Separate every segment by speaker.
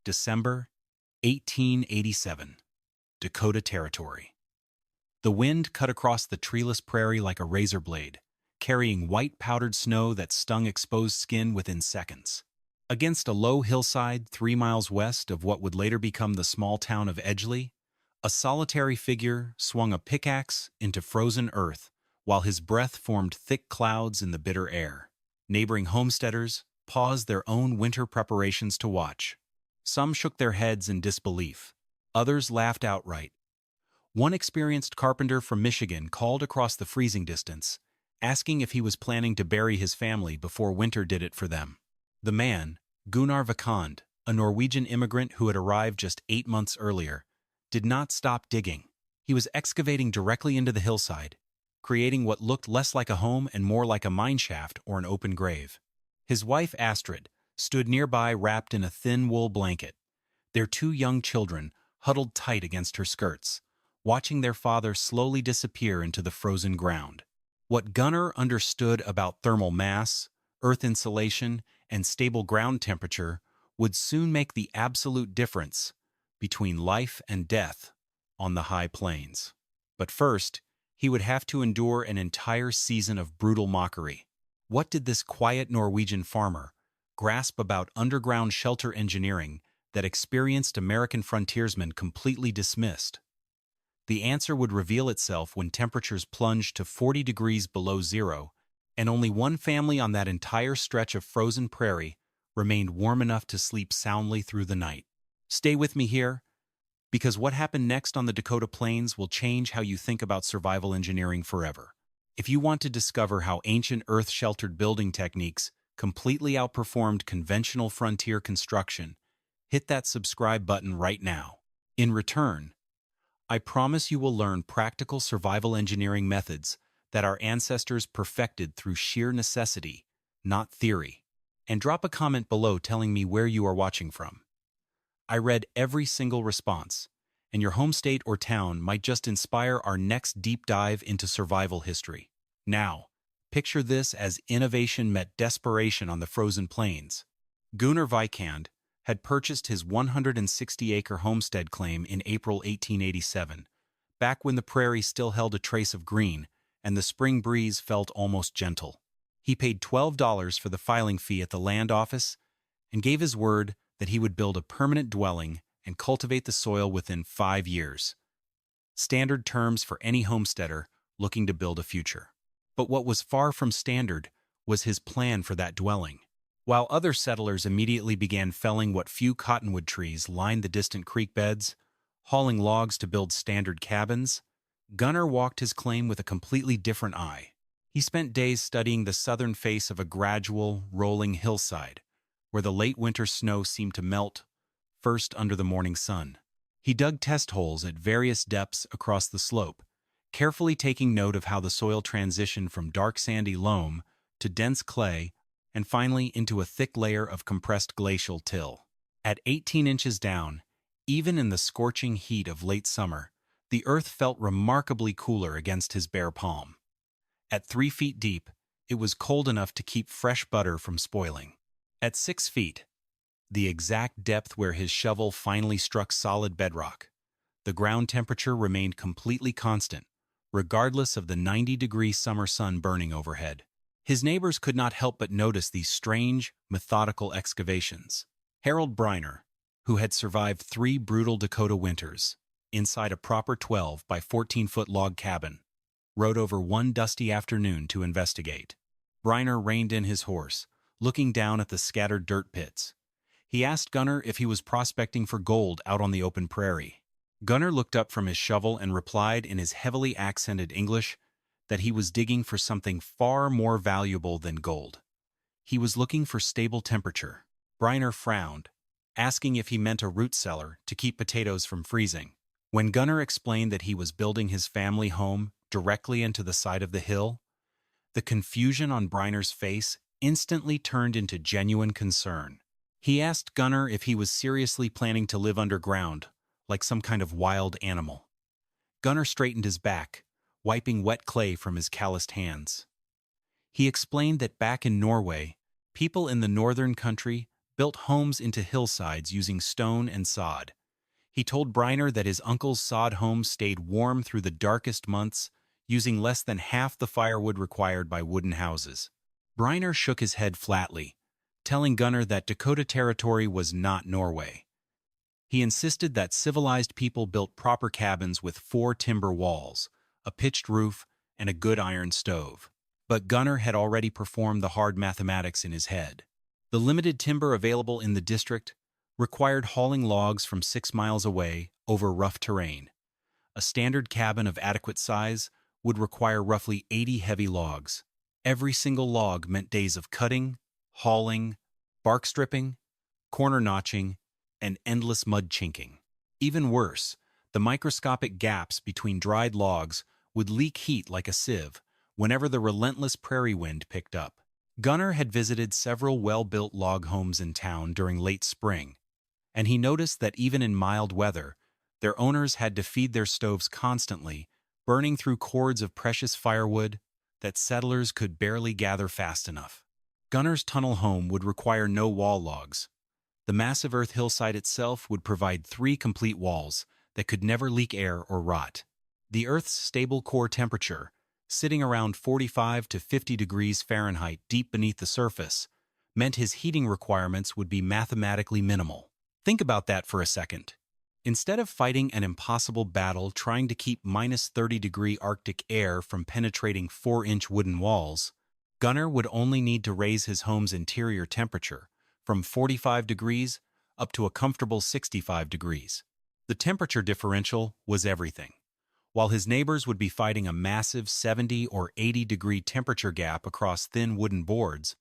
Speaker 1: December 1887, Dakota Territory. The wind cut across the treeless prairie like a razor blade, carrying white powdered snow that stung exposed skin within seconds. Against a low hillside 3 miles west of what would later become the small town of Edgeley, a solitary figure swung a pickaxe into frozen earth while his breath formed thick clouds in the bitter air. Neighboring homesteaders paused their own winter preparations to watch. Some shook their heads in disbelief. Others laughed outright. One experienced carpenter from Michigan called across the freezing distance, asking if he was planning to bury his family before winter did it for them. The man, Gunnar Vikand, a Norwegian immigrant who had arrived just 8 months earlier, did not stop digging. He was excavating directly into the hillside, creating what looked less like a home and more like a mine shaft or an open grave. His wife, Astrid, stood nearby wrapped in a thin wool blanket, their 2 young children huddled tight against her skirts, watching their father slowly disappear into the frozen ground. What Gunnar understood about thermal mass, earth insulation, and stable ground temperature would soon make the absolute difference between life and death on the high plains. But first, he would have to endure an entire season of brutal mockery. What did this quiet Norwegian farmer grasp about underground shelter engineering that experienced American frontiersmen completely dismissed? The answer would reveal itself when temperatures plunged to 40 degrees below zero, and only one family on that entire stretch of frozen prairie remained warm enough to sleep soundly through the night. Stay with me here, because what happened next on the Dakota Plains will change how you think about survival engineering forever. If you want to discover how ancient earth-sheltered building techniques completely outperformed conventional frontier construction, hit that subscribe button right now. In return, I promise you will learn practical survival engineering methods that our ancestors perfected through sheer necessity, not theory. And drop a comment below telling me where you are watching from. I read every single response, and your home state or town might just inspire our next deep dive into survival history. Now, picture this as innovation met desperation on the frozen plains. Gunnar Vikand had purchased his 160-acre homestead claim in April 1887, back when the prairie still held a trace of green and the spring breeze felt almost gentle. He paid $12 for the filing fee at the land office and gave his word that he would build a permanent dwelling and cultivate the soil within 5 years. Standard terms for any homesteader looking to build a future. But what was far from standard was his plan for that dwelling. While other settlers immediately began felling what few cottonwood trees lined the distant creek beds, hauling logs to build standard cabins, Gunnar walked his claim with a completely different eye. He spent days studying the southern face of a gradual, rolling hillside, where the late winter snow seemed to melt first under the morning sun. He dug test holes at various depths across the slope, carefully taking note of how the soil transitioned from dark sandy loam to dense clay and finally into a thick layer of compressed glacial till. At 18 inches down, even in the scorching heat of late summer, the earth felt remarkably cooler against his bare palm. At 3 feet deep, it was cold enough to keep fresh butter from spoiling. At 6 feet, the exact depth where his shovel finally struck solid bedrock, the ground temperature remained completely constant, regardless of the 90-degree summer sun burning overhead. His neighbors could not help but notice these strange, methodical excavations. Harold Briner, who had survived 3 brutal Dakota winters inside a proper 12 by 14-foot log cabin, rode over one dusty afternoon to investigate. Briner reined in his horse, looking down at the scattered dirt pits. He asked Gunnar if he was prospecting for gold out on the open prairie. Gunnar looked up from his shovel and replied in his heavily accented English that he was digging for something far more valuable than gold. He was looking for stable temperature. Briner frowned, asking if he meant a root cellar to keep potatoes from freezing. When Gunnar explained that he was building his family home directly into the side of the hill, the confusion on Briner's face instantly turned into genuine concern. He asked Gunnar if he was seriously planning to live underground, like some kind of wild animal. Gunnar straightened his back, wiping wet clay from his calloused hands. He explained that back in Norway, people in the northern country built homes into hillsides using stone and sod. He told Briner that his uncle's sod home stayed warm through the darkest months, using less than half the firewood required by wooden houses. Briner shook his head flatly, telling Gunnar that Dakota Territory was not Norway. He insisted that civilized people built proper cabins with 4 timber walls, a pitched roof, and a good iron stove. But Gunnar had already performed the hard mathematics in his head. The limited timber available in the district required hauling logs from 6 miles away over rough terrain. A standard cabin of adequate size would require roughly 80 heavy logs. Every single log meant days of cutting, hauling, bark stripping, corner notching, and endless mud chinking. Even worse, the microscopic gaps between dried logs would leak heat like a sieve whenever the relentless prairie wind picked up. Gunnar had visited several well-built log homes in town during late spring, and he noticed that even in mild weather, their owners had to feed their stoves constantly, burning through cords of precious firewood that settlers could barely gather fast enough. Gunnar's tunnel home would require no wall logs. The massive earth hillside itself would provide 3 complete walls that could never leak air or rot. The Earth's stable core temperature, sitting around 45 to 50 degrees Fahrenheit deep beneath the surface, meant his heating requirements would be mathematically minimal. Think about that for a second. Instead of fighting an impossible battle trying to keep -30-degree Arctic air from penetrating 4-inch wooden walls, Gunnar would only need to raise his home's interior temperature from 45 degrees up to a comfortable 65 degrees. The temperature differential was everything. While his neighbors would be fighting a massive 70 or 80-degree temperature gap across thin wooden boards,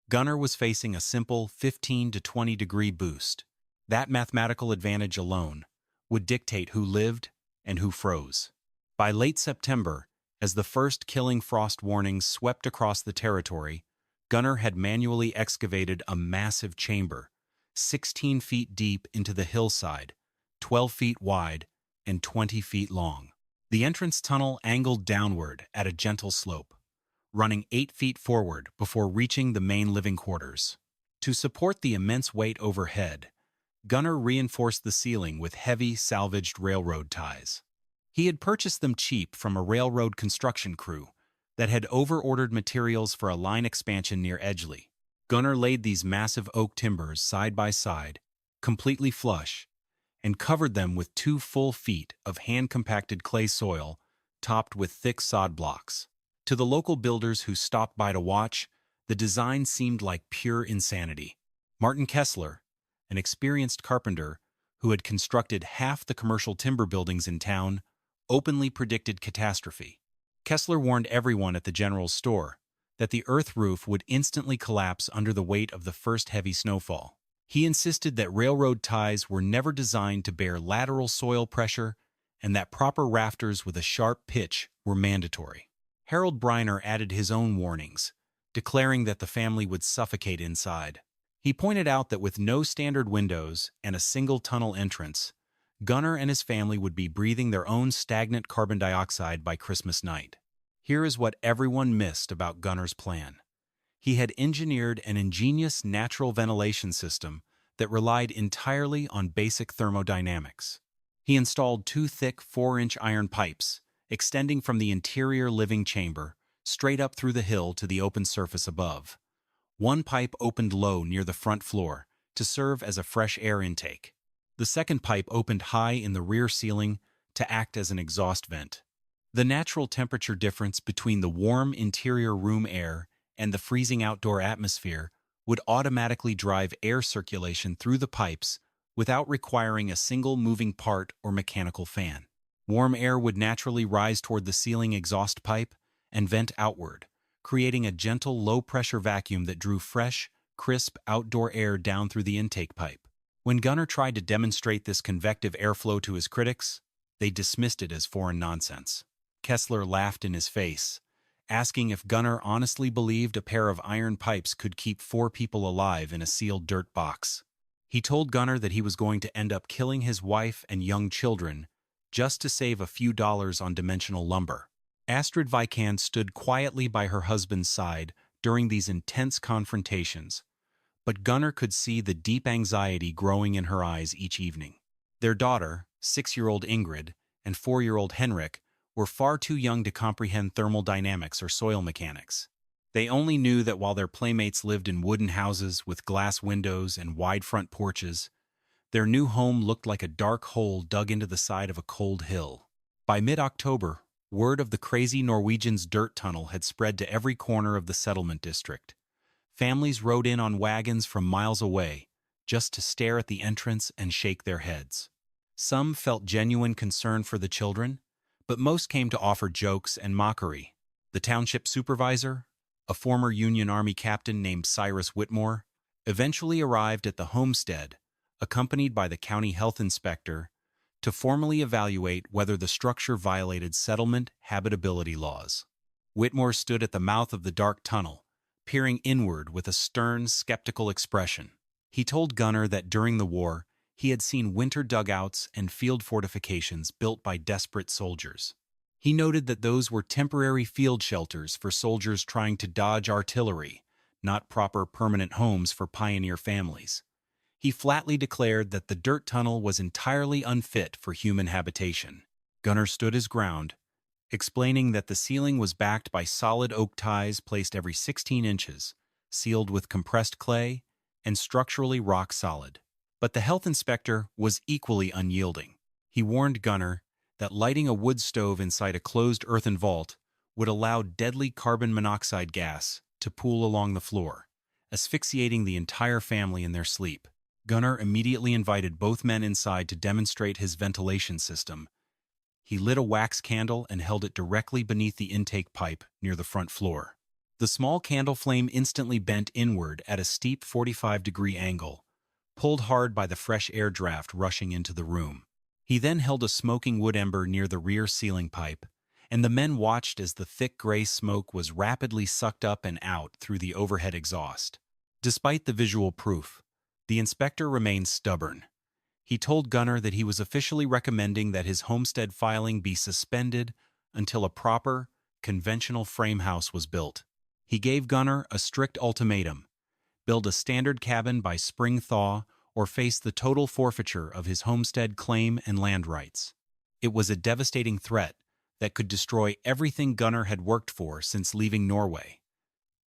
Speaker 1: Gunnar was facing a simple 15 to 20-degree boost. That mathematical advantage alone would dictate who lived and who froze. By late September, as the first killing frost warnings swept across the territory, Gunnar had manually excavated a massive chamber, 16 feet deep into the hillside, 12 feet wide, and 20 feet long. The entrance tunnel angled downward at a gentle slope, running 8 feet forward before reaching the main living quarters. To support the immense weight overhead, Gunnar reinforced the ceiling with heavy, salvaged railroad ties. He had purchased them cheap from a railroad construction crew that had over-ordered materials for a line expansion near Edgeley. Gunnar laid these massive oak timbers side by side, completely flush, and covered them with 2 full feet of hand-compacted clay soil topped with thick sod blocks. To the local builders who stopped by to watch, the design seemed like pure insanity. Martin Kessler, an experienced carpenter who had constructed half the commercial timber buildings in town, openly predicted catastrophe. Kessler warned everyone at the general store that the earth roof would instantly collapse under the weight of the first heavy snowfall. He insisted that railroad ties were never designed to bear lateral soil pressure and that proper rafters with a sharp pitch were mandatory. Harold Briner added his own warnings, declaring that the family would suffocate inside. He pointed out that with no standard windows and a single tunnel entrance, Gunnar and his family would be breathing their own stagnant carbon dioxide by Christmas night. Here is what everyone missed about Gunnar's plan. He had engineered an ingenious natural ventilation system that relied entirely on basic thermodynamics. He installed 2 thick 4-inch iron pipes, extending from the interior living chamber straight up through the hill to the open surface above. One pipe opened low near the front floor to serve as a fresh air intake. The second pipe opened high in the rear ceiling to act as an exhaust vent. The natural temperature difference between the warm interior room air and the freezing outdoor atmosphere would automatically drive air circulation through the pipes without requiring a single moving part or mechanical fan. Warm air would naturally rise toward the ceiling exhaust pipe and vent outward, creating a gentle low-pressure vacuum that drew fresh, crisp outdoor air down through the intake pipe. When Gunnar tried to demonstrate this convective airflow to his critics, they dismissed it as foreign nonsense. Kessler laughed in his face, asking if Gunnar honestly believed a pair of iron pipes could keep 4 people alive in a sealed dirt box. He told Gunnar that he was going to end up killing his wife and young children just to save a few dollars on dimensional lumber. Astrid Vikand stood quietly by her husband's side during these intense confrontations, but Gunnar could see the deep anxiety growing in her eyes each evening. Their daughter, 6-year-old Ingrid, and 4-year-old Henrik, were far too young to comprehend thermodynamics or soil mechanics. They only knew that while their playmates lived in wooden houses with glass windows and wide front porches, their new home looked like a dark hole dug into the side of a cold hill. By mid-October, word of the crazy Norwegian's dirt tunnel had spread to every corner of the settlement district. Families rode in on wagons from miles away, just to stare at the entrance and shake their heads. Some felt genuine concern for the children, but most came to offer jokes and mockery. The township supervisor, a former Union Army captain named Cyrus Whitmore, eventually arrived at the homestead, accompanied by the county health inspector, to formally evaluate whether the structure violated settlement habitability laws. Whitmore stood at the mouth of the dark tunnel, peering inward with a stern, skeptical expression. He told Gunnar that during the war, he had seen winter dugouts and field fortifications built by desperate soldiers. He noted that those were temporary field shelters for soldiers trying to dodge artillery, not proper permanent homes for pioneer families. He flatly declared that the dirt tunnel was entirely unfit for human habitation. Gunnar stood his ground, explaining that the ceiling was backed by solid oak ties placed every 16 inches, sealed with compressed clay, and structurally rock solid. But the health inspector was equally unyielding. He warned Gunnar that lighting a wood stove inside a closed earthen vault would allow deadly carbon monoxide gas to pool along the floor, asphyxiating the entire family in their sleep. Gunnar immediately invited both men inside to demonstrate his ventilation system. He lit a wax candle and held it directly beneath the intake pipe near the front floor. The small candle flame instantly bent inward at a steep 45-degree angle, pulled hard by the fresh air draft rushing into the room. He then held a smoking wood ember near the rear ceiling pipe, and the men watched as the thick gray smoke was rapidly sucked up and out through the overhead exhaust. Despite the visual proof, the inspector remained stubborn. He told Gunnar that he was officially recommending that his homestead filing be suspended until a proper, conventional frame house was built. He gave Gunnar a strict ultimatum: build a standard cabin by spring thaw or face the total forfeiture of his homestead claim and land rights. It was a devastating threat that could destroy everything Gunnar had worked for since leaving Norway.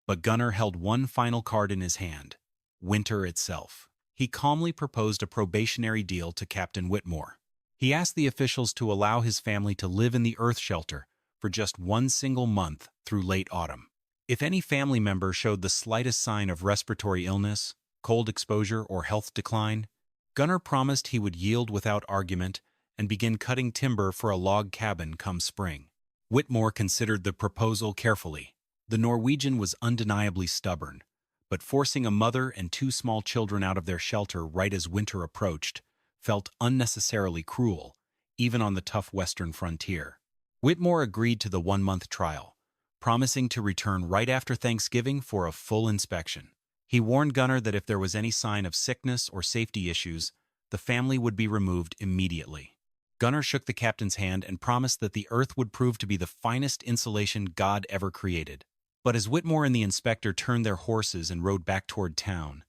Speaker 1: But Gunnar held one final card in his hand: winter itself. He calmly proposed a probationary deal to Captain Whitmore. He asked the officials to allow his family to live in the earth shelter for just one single month through late autumn. If any family member showed the slightest sign of respiratory illness, cold exposure, or health decline, Gunnar promised he would yield without argument and begin cutting timber for a log cabin come spring. Whitmore considered the proposal carefully. The Norwegian was undeniably stubborn, but forcing a mother and 2 small children out of their shelter right as winter approached felt unnecessarily cruel, even on the tough western frontier. Whitmore agreed to the 1-month trial, promising to return right after Thanksgiving for a full inspection. He warned Gunnar that if there was any sign of sickness or safety issues, the family would be removed immediately. Gunnar shook the captain's hand and promised that the earth would prove to be the finest insulation God ever created. But as Whitmore and the inspector turned their horses and rode back toward town,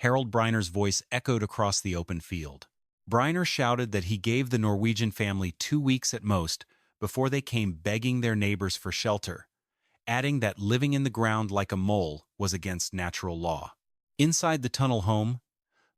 Speaker 1: Harold Breiner's voice echoed across the open field. Breiner shouted that he gave the Norwegian family 2 weeks at most before they came begging their neighbors for shelter, adding that living in the ground like a mole was against natural law. Inside the tunnel home,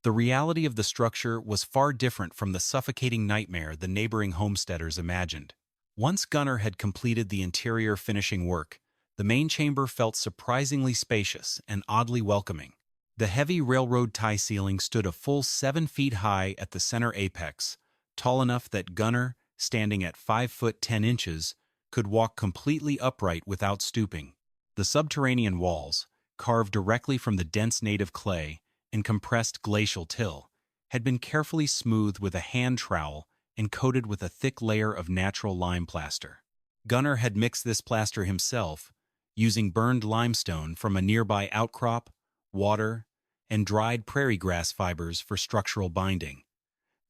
Speaker 1: the reality of the structure was far different from the suffocating nightmare the neighboring homesteaders imagined. Once Gunnar had completed the interior finishing work, the main chamber felt surprisingly spacious and oddly welcoming. The heavy railroad tie ceiling stood a full 7 feet high at the center apex, tall enough that Gunnar, standing at 5 foot 10 inches, could walk completely upright without stooping. The subterranean walls, carved directly from the dense native clay and compressed glacial till, had been carefully smoothed with a hand trowel and coated with a thick layer of natural lime plaster. Gunnar had mixed this plaster himself, using burned limestone from a nearby outcrop, water, and dried prairie grass fibers for structural binding.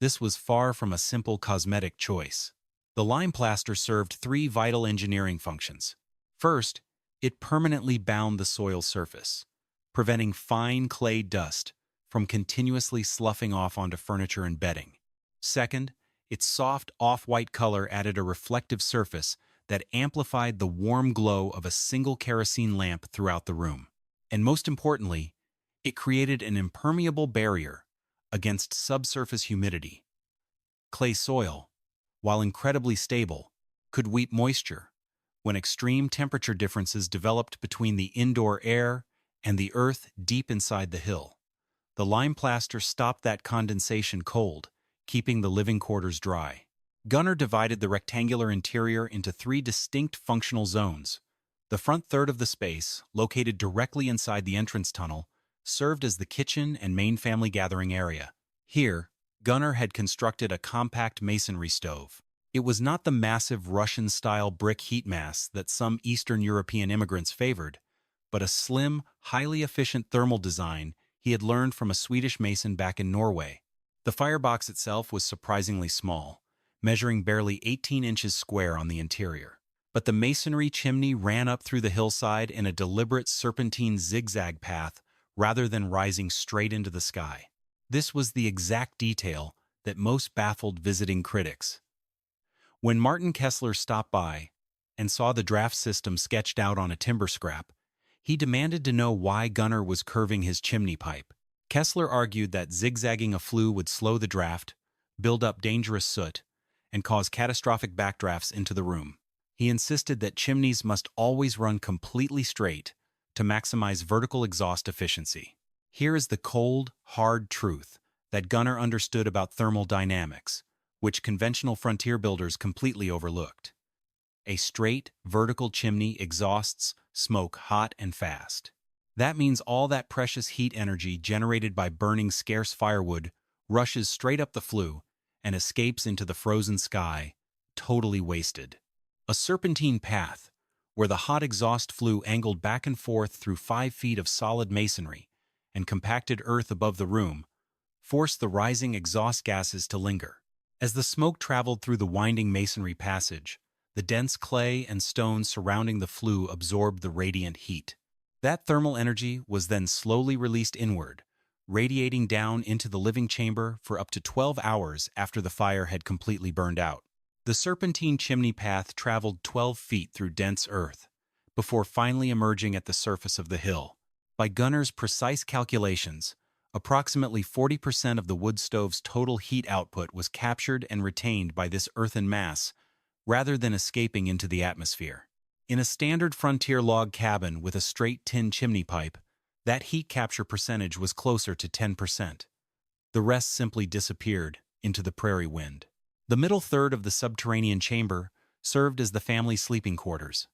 Speaker 1: This was far from a simple cosmetic choice. The lime plaster served 3 vital engineering functions. First, it permanently bound the soil surface, preventing fine clay dust from continuously sloughing off onto furniture and bedding. Second, its soft off-white color added a reflective surface that amplified the warm glow of a single kerosene lamp throughout the room. And most importantly, it created an impermeable barrier against subsurface humidity. Clay soil, while incredibly stable, could weep moisture when extreme temperature differences developed between the indoor air and the earth deep inside the hill. The lime plaster stopped that condensation cold, keeping the living quarters dry. Gunnar divided the rectangular interior into 3 distinct functional zones. The front third of the space, located directly inside the entrance tunnel, served as the kitchen and main family gathering area. Here, Gunnar had constructed a compact masonry stove. It was not the massive Russian-style brick heat mass that some Eastern European immigrants favored, but a slim, highly efficient thermal design he had learned from a Swedish mason back in Norway. The firebox itself was surprisingly small, measuring barely 18 inches square on the interior. But the masonry chimney ran up through the hillside in a deliberate serpentine zigzag path rather than rising straight into the sky. This was the exact detail that most baffled visiting critics. When Martin Kessler stopped by and saw the draft system sketched out on a timber scrap, he demanded to know why Gunnar was curving his chimney pipe. Kessler argued that zigzagging a flue would slow the draft, build up dangerous soot, and cause catastrophic backdrafts into the room. He insisted that chimneys must always run completely straight to maximize vertical exhaust efficiency. Here is the cold, hard truth that Gunnar understood about thermal dynamics, which conventional frontier builders completely overlooked. A straight, vertical chimney exhausts smoke hot and fast. That means all that precious heat energy generated by burning scarce firewood rushes straight up the flue and escapes into the frozen sky, totally wasted. A serpentine path, where the hot exhaust flue angled back and forth through 5 feet of solid masonry and compacted earth above the room, forced the rising exhaust gases to linger. As the smoke traveled through the winding masonry passage, the dense clay and stone surrounding the flue absorbed the radiant heat. That thermal energy was then slowly released inward, radiating down into the living chamber for up to 12 hours after the fire had completely burned out. The serpentine chimney path traveled 12 feet through dense earth, before finally emerging at the surface of the hill. By Gunnar's precise calculations, approximately 40% of the wood stove's total heat output was captured and retained by this earthen mass, rather than escaping into the atmosphere. In a standard frontier log cabin with a straight tin chimney pipe, that heat capture percentage was closer to 10%. The rest simply disappeared into the prairie wind. The middle third of the subterranean chamber served as the family's sleeping quarters.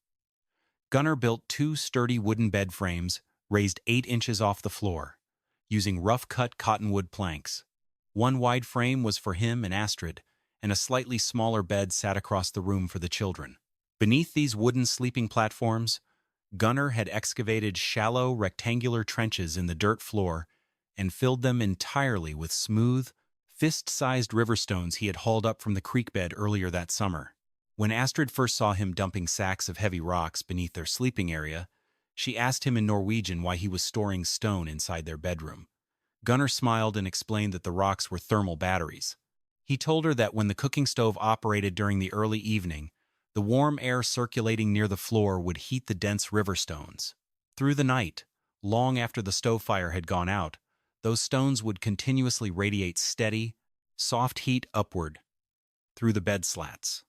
Speaker 1: Gunnar built 2 sturdy wooden bed frames raised 8 inches off the floor, using rough-cut cottonwood planks. One wide frame was for him and Astrid, and a slightly smaller bed sat across the room for the children. Beneath these wooden sleeping platforms, Gunnar had excavated shallow, rectangular trenches in the dirt floor and filled them entirely with smooth, fist-sized river stones he had hauled up from the creek bed earlier that summer. When Astrid first saw him dumping sacks of heavy rocks beneath their sleeping area, she asked him in Norwegian why he was storing stone inside their bedroom. Gunnar smiled and explained that the rocks were thermal batteries. He told her that when the cooking stove operated during the early evening, the warm air circulating near the floor would heat the dense river stones. Through the night, long after the stove fire had gone out, those stones would continuously radiate steady, soft heat upward through the bed slats.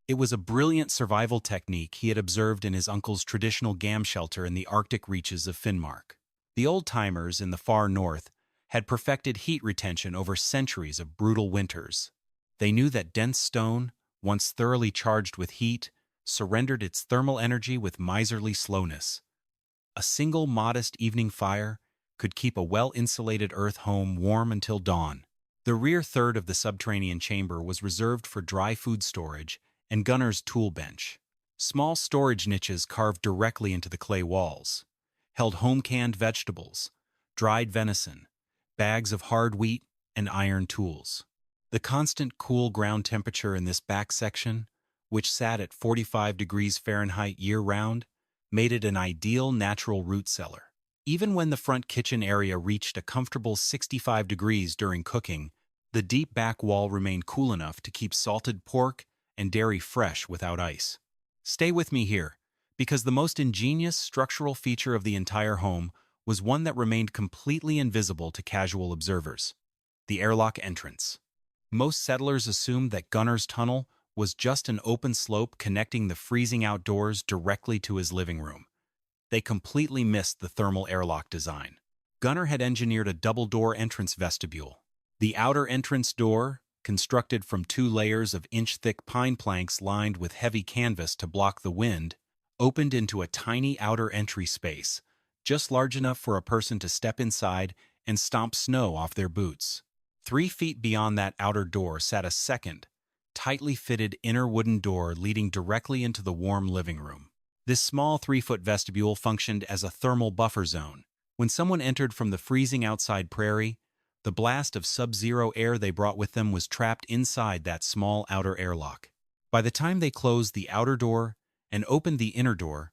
Speaker 1: It was a brilliant survival technique he had observed in his uncle's traditional gam shelter in the Arctic reaches of Finnmark. The old-timers in the far north had perfected heat retention over centuries of brutal winters. They knew that dense stone, once thoroughly charged with heat, surrendered its thermal energy with miserly slowness. A single modest evening fire could keep a well-insulated earth home warm until dawn. The rear third of the subterranean chamber was reserved for dry food storage and Gunnar's tool bench. Small storage niches carved directly into the clay walls held home-canned vegetables, dried venison, bags of hard wheat, and iron tools. The constant cool ground temperature in this back section, which sat at 45 degrees Fahrenheit year-round, made it an ideal natural root cellar. Even when the front kitchen area reached a comfortable 65 degrees during cooking, the deep back wall remained cool enough to keep salted pork and dairy fresh without ice. Stay with me here, because the most ingenious structural feature of the entire home was one that remained completely invisible to casual observers: the airlock entrance. Most settlers assumed that Gunnar's tunnel was just an open slope connecting the freezing outdoors directly to his living room. They completely missed the thermal airlock design. Gunnar had engineered a double-door entrance vestibule. The outer entrance door, constructed from 2 layers of inch-thick pine planks lined with heavy canvas to block the wind, opened into a tiny outer entry space, just large enough for a person to step inside and stomp snow off their boots. 3 feet beyond that outer door sat a second, tightly fitted inner wooden door leading directly into the warm living room. This small 3-foot vestibule functioned as a thermal buffer zone. When someone entered from the freezing outside prairie, the blast of sub-zero air they brought with them was trapped inside that small outer airlock. By the time they closed the outer door and opened the inner door,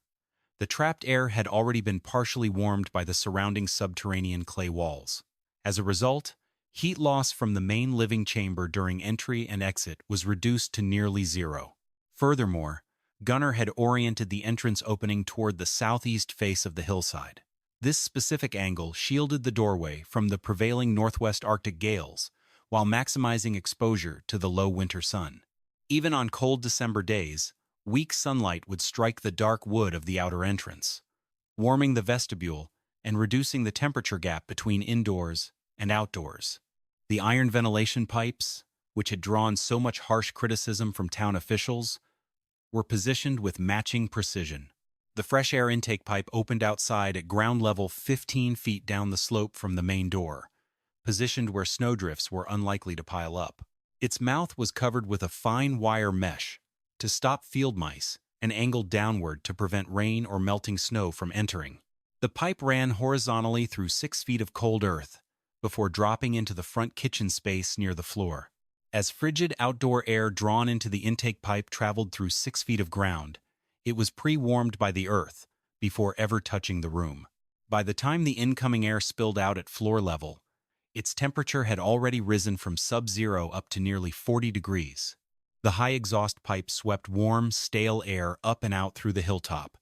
Speaker 1: the trapped air had already been partially warmed by the surrounding subterranean clay walls. As a result, heat loss from the main living chamber during entry and exit was reduced to nearly zero. Furthermore, Gunnar had oriented the entrance opening toward the southeast face of the hillside. This specific angle shielded the doorway from the prevailing northwest Arctic gales while maximizing exposure to the low winter sun. Even on cold December days, weak sunlight would strike the dark wood of the outer entrance, warming the vestibule and reducing the temperature gap between indoors and outdoors. The iron ventilation pipes, which had drawn so much harsh criticism from town officials, were positioned with matching precision. The fresh air intake pipe opened outside at ground level 15 feet down the slope from the main door, positioned where snowdrifts were unlikely to pile up. Its mouth was covered with a fine wire mesh to stop field mice and angled downward to prevent rain or melting snow from entering. The pipe ran horizontally through 6 feet of cold earth before dropping into the front kitchen space near the floor. As frigid outdoor air drawn into the intake pipe traveled through 6 feet of ground, it was pre-warmed by the earth before ever touching the room. By the time the incoming air spilled out at floor level, its temperature had already risen from sub-zero up to nearly 40 degrees. The high exhaust pipe swept warm, stale air up and out through the hilltop,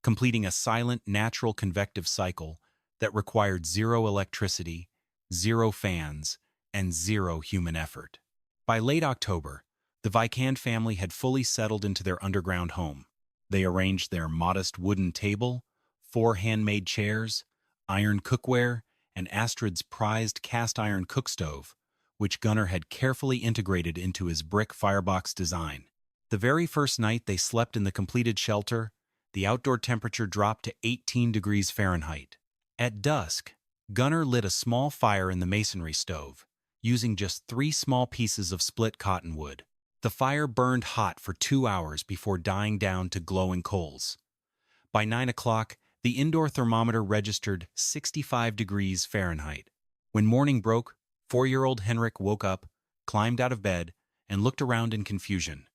Speaker 1: completing a silent, natural convective cycle that required zero electricity, zero fans, and zero human effort. By late October, the Vikand family had fully settled into their underground home. They arranged their modest wooden table, 4 handmade chairs, iron cookware, and Astrid's prized cast-iron cookstove, which Gunnar had carefully integrated into his brick firebox design. The very first night they slept in the completed shelter, the outdoor temperature dropped to 18 degrees Fahrenheit. At dusk, Gunnar lit a small fire in the masonry stove, using just 3 small pieces of split cottonwood. The fire burned hot for 2 hours before dying down to glowing coals. By 9 o'clock, the indoor thermometer registered 65 degrees Fahrenheit. When morning broke, 4-year-old Henrik woke up, climbed out of bed, and looked around in confusion.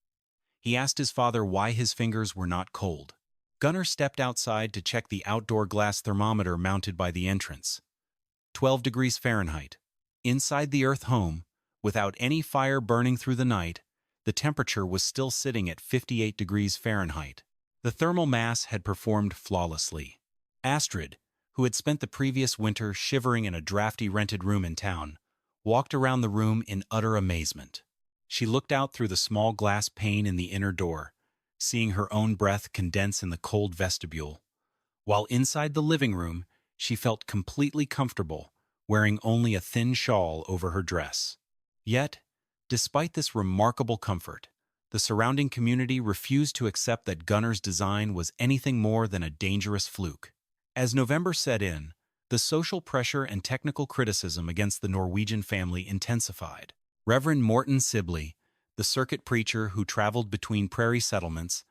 Speaker 1: He asked his father why his fingers were not cold. Gunnar stepped outside to check the outdoor glass thermometer mounted by the entrance. 12 degrees Fahrenheit. Inside the Earth home, without any fire burning through the night, the temperature was still sitting at 58 degrees Fahrenheit. The thermal mass had performed flawlessly. Astrid, who had spent the previous winter shivering in a drafty rented room in town, walked around the room in utter amazement. She looked out through the small glass pane in the inner door, seeing her own breath condense in the cold vestibule. While inside the living room, she felt completely comfortable, wearing only a thin shawl over her dress. Yet, despite this remarkable comfort, the surrounding community refused to accept that Gunnar's design was anything more than a dangerous fluke. As November set in, the social pressure and technical criticism against the Norwegian family intensified. Reverend Morten Sibley, the circuit preacher who traveled between prairie settlements,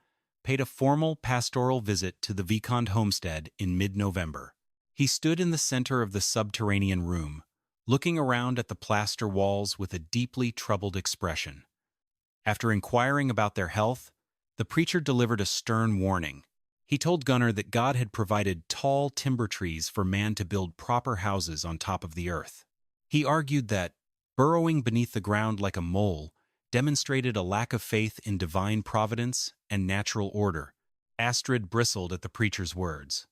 Speaker 1: paid a formal pastoral visit to the Vikand homestead in mid-November. He stood in the center of the subterranean room, looking around at the plaster walls with a deeply troubled expression. After inquiring about their health, the preacher delivered a stern warning. He told Gunnar that God had provided tall timber trees for man to build proper houses on top of the earth. He argued that burrowing beneath the ground like a mole demonstrated a lack of faith in divine providence and natural order. Astrid bristled at the preacher's words.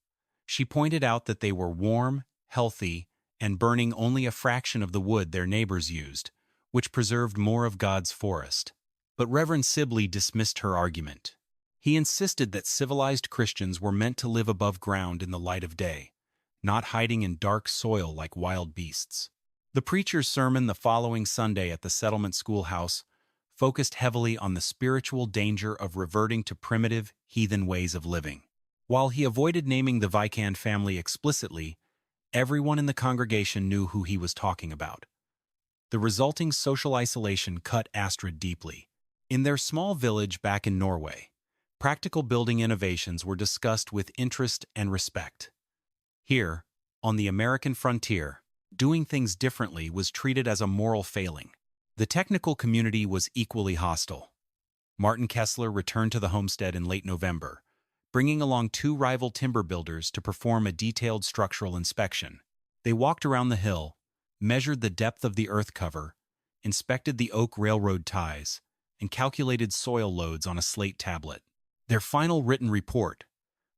Speaker 1: She pointed out that they were warm, healthy, and burning only a fraction of the wood their neighbors used, which preserved more of God's forest. But Reverend Sibley dismissed her argument. He insisted that civilized Christians were meant to live above ground in the light of day, not hiding in dark soil like wild beasts. The preacher's sermon the following Sunday at the settlement schoolhouse focused heavily on the spiritual danger of reverting to primitive, heathen ways of living. While he avoided naming the Vikand family explicitly, everyone in the congregation knew who he was talking about. The resulting social isolation cut Astrid deeply. In their small village back in Norway, practical building innovations were discussed with interest and respect. Here, on the American frontier, doing things differently was treated as a moral failing. The technical community was equally hostile. Martin Kessler returned to the homestead in late November, bringing along two rival timber builders to perform a detailed structural inspection. They walked around the hill, measured the depth of the earth cover, inspected the oak railroad ties, and calculated soil loads on a slate tablet. Their final written report,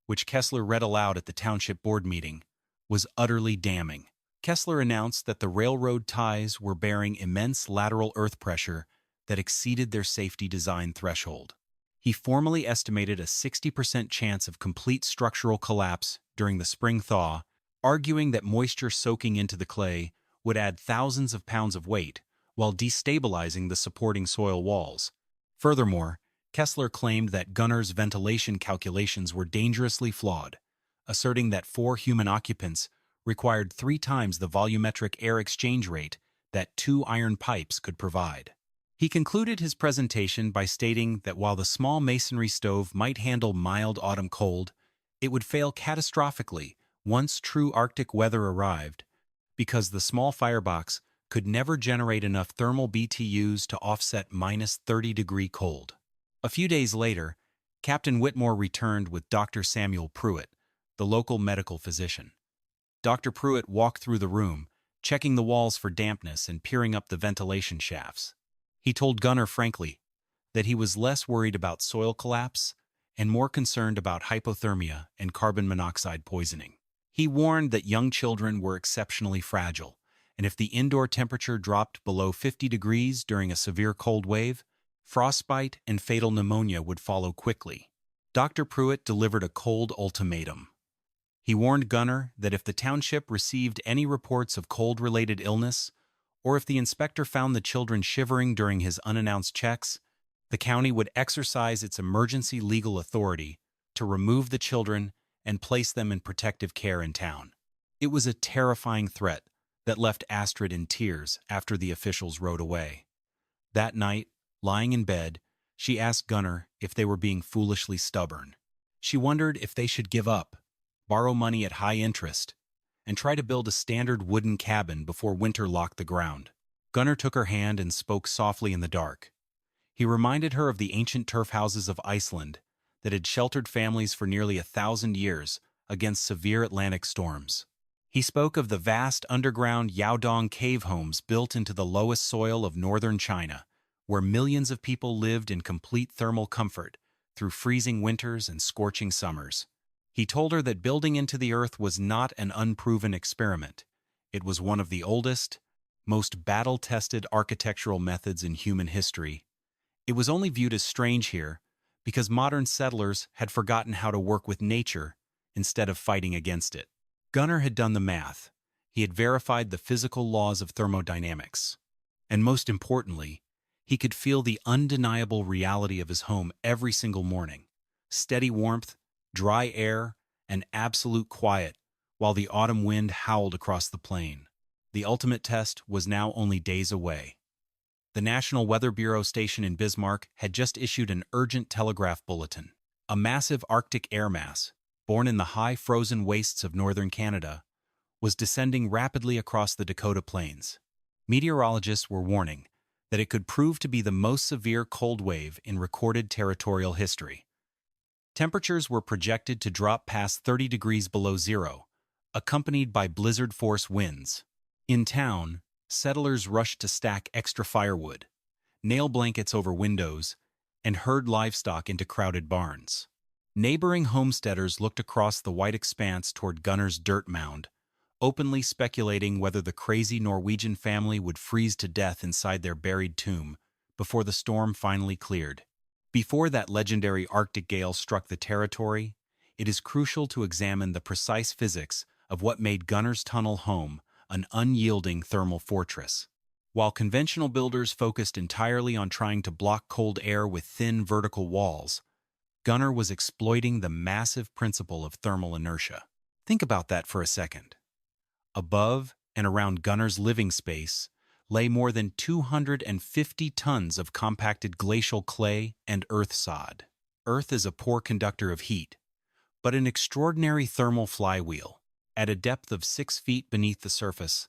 Speaker 1: which Kessler read aloud at the township board meeting, was utterly damning. Kessler announced that the railroad ties were bearing immense lateral earth pressure that exceeded their safety design threshold. He formally estimated a 60% chance of complete structural collapse during the spring thaw, arguing that moisture soaking into the clay would add thousands of pounds of weight while destabilizing the supporting soil walls. Furthermore, Kessler claimed that Gunnar's ventilation calculations were dangerously flawed, asserting that 4 human occupants required 3 times the volumetric air exchange rate that 2 iron pipes could provide. He concluded his presentation by stating that while the small masonry stove might handle mild autumn cold, it would fail catastrophically once true Arctic weather arrived, because the small firebox could never generate enough thermal BTUs to offset minus 30-degree cold. A few days later, Captain Whitmore returned with Dr. Samuel Pruitt, the local medical physician. Dr. Pruitt walked through the room, checking the walls for dampness and peering up the ventilation shafts. He told Gunnar frankly that he was less worried about soil collapse and more concerned about hypothermia and carbon monoxide poisoning. He warned that young children were exceptionally fragile, and if the indoor temperature dropped below 50 degrees during a severe cold wave, frostbite and fatal pneumonia would follow quickly. Dr. Pruitt delivered a cold ultimatum. He warned Gunnar that if the township received any reports of cold-related illness, or if the inspector found the children shivering during his unannounced checks, the county would exercise its emergency legal authority to remove the children and place them in protective care in town. It was a terrifying threat that left Astrid in tears after the officials rode away. That night, lying in bed, she asked Gunnar if they were being foolishly stubborn. She wondered if they should give up, borrow money at high interest, and try to build a standard wooden cabin before winter locked the ground. Gunnar took her hand and spoke softly in the dark. He reminded her of the ancient turf houses of Iceland that had sheltered families for nearly 1,000 years against severe Atlantic storms. He spoke of the vast underground Yaodong cave homes built into the lowest soil of northern China, where millions of people lived in complete thermal comfort through freezing winters and scorching summers. He told her that building into the earth was not an unproven experiment. It was one of the oldest, most battle-tested architectural methods in human history. It was only viewed as strange here because modern settlers had forgotten how to work with nature instead of fighting against it. Gunnar had done the math. He had verified the physical laws of thermodynamics. And most importantly, he could feel the undeniable reality of his home every single morning. Steady warmth, dry air, and absolute quiet while the autumn wind howled across the plain. The ultimate test was now only days away. The National Weather Bureau station in Bismarck had just issued an urgent telegraph bulletin. A massive Arctic air mass, born in the high frozen wastes of northern Canada, was descending rapidly across the Dakota plains. Meteorologists were warning that it could prove to be the most severe cold wave in recorded territorial history. Temperatures were projected to drop past 30 degrees below zero, accompanied by blizzard-force winds. In town, settlers rushed to stack extra firewood, nail blankets over windows, and herd livestock into crowded barns. Neighboring homesteaders looked across the white expanse toward Gunnar's dirt mound, openly speculating whether the crazy Norwegian family would freeze to death inside their buried tomb before the storm finally cleared. Before that legendary Arctic gale struck the territory, it is crucial to examine the precise physics of what made Gunnar's tunnel home an unyielding thermal fortress. While conventional builders focused entirely on trying to block cold air with thin vertical walls, Gunnar was exploiting the massive principle of thermal inertia. Think about that for a second. Above and around Gunnar's living space lay more than 250 tons of compacted glacial clay and earth sod. Earth is a poor conductor of heat, but an extraordinary thermal flywheel. At a depth of 6 feet beneath the surface,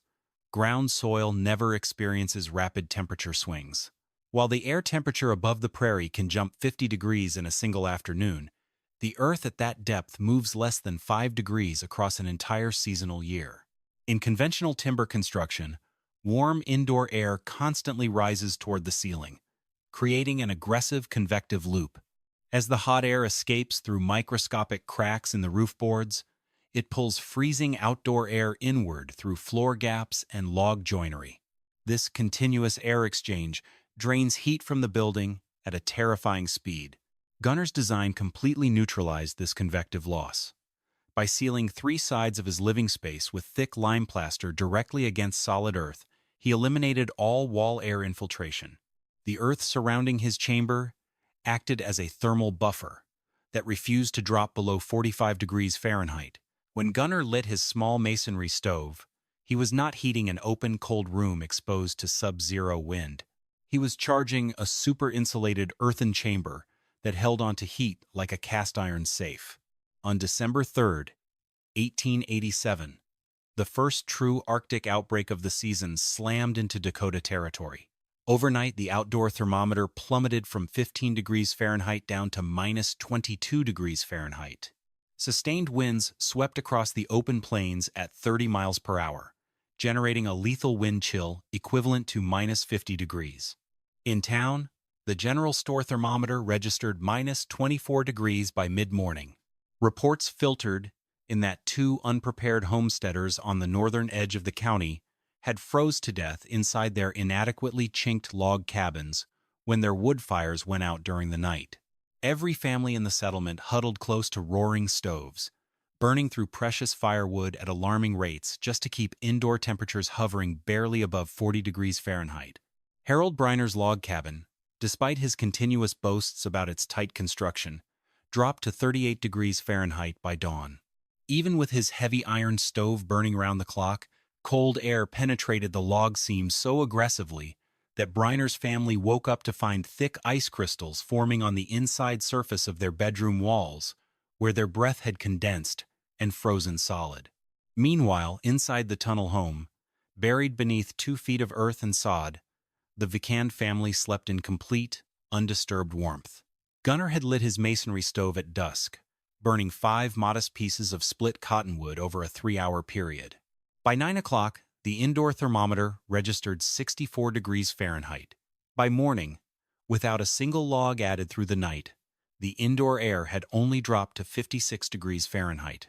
Speaker 1: ground soil never experiences rapid temperature swings. While the air temperature above the prairie can jump 50 degrees in a single afternoon, the Earth at that depth moves less than 5 degrees across an entire seasonal year. In conventional timber construction, warm indoor air constantly rises toward the ceiling, creating an aggressive convective loop. As the hot air escapes through microscopic cracks in the roof boards, it pulls freezing outdoor air inward through floor gaps and log joinery. This continuous air exchange drains heat from the building at a terrifying speed. Gunnar's design completely neutralized this convective loss. By sealing 3 sides of his living space with thick lime plaster directly against solid earth, he eliminated all wall air infiltration. The earth surrounding his chamber acted as a thermal buffer that refused to drop below 45 degrees Fahrenheit. When Gunnar lit his small masonry stove, he was not heating an open, cold room exposed to sub-zero wind. He was charging a super-insulated earthen chamber that held onto heat like a cast-iron safe. On December 3, 1887, the first true Arctic outbreak of the season slammed into Dakota Territory. Overnight, the outdoor thermometer plummeted from 15 degrees Fahrenheit down to minus 22 degrees Fahrenheit. Sustained winds swept across the open plains at 30 miles per hour, generating a lethal wind chill equivalent to minus 50 degrees. In town, the general store thermometer registered minus 24 degrees by mid-morning. Reports filtered in that 2 unprepared homesteaders on the northern edge of the county had froze to death inside their inadequately chinked log cabins when their wood fires went out during the night. Every family in the settlement huddled close to roaring stoves, burning through precious firewood at alarming rates just to keep indoor temperatures hovering barely above 40 degrees Fahrenheit. Harold Briner's log cabin, despite his continuous boasts about its tight construction, dropped to 38 degrees Fahrenheit by dawn. Even with his heavy iron stove burning around the clock, cold air penetrated the log seam so aggressively that Briner's family woke up to find thick ice crystals forming on the inside surface of their bedroom walls, where their breath had condensed and frozen solid. Meanwhile, inside the tunnel home, buried beneath 2 feet of earth and sod, the Vikand family slept in complete, undisturbed warmth. Gunnar had lit his masonry stove at dusk, burning 5 modest pieces of split cottonwood over a 3-hour period. By 9 o'clock, the indoor thermometer registered 64 degrees Fahrenheit. By morning, without a single log added through the night, the indoor air had only dropped to 56 degrees Fahrenheit.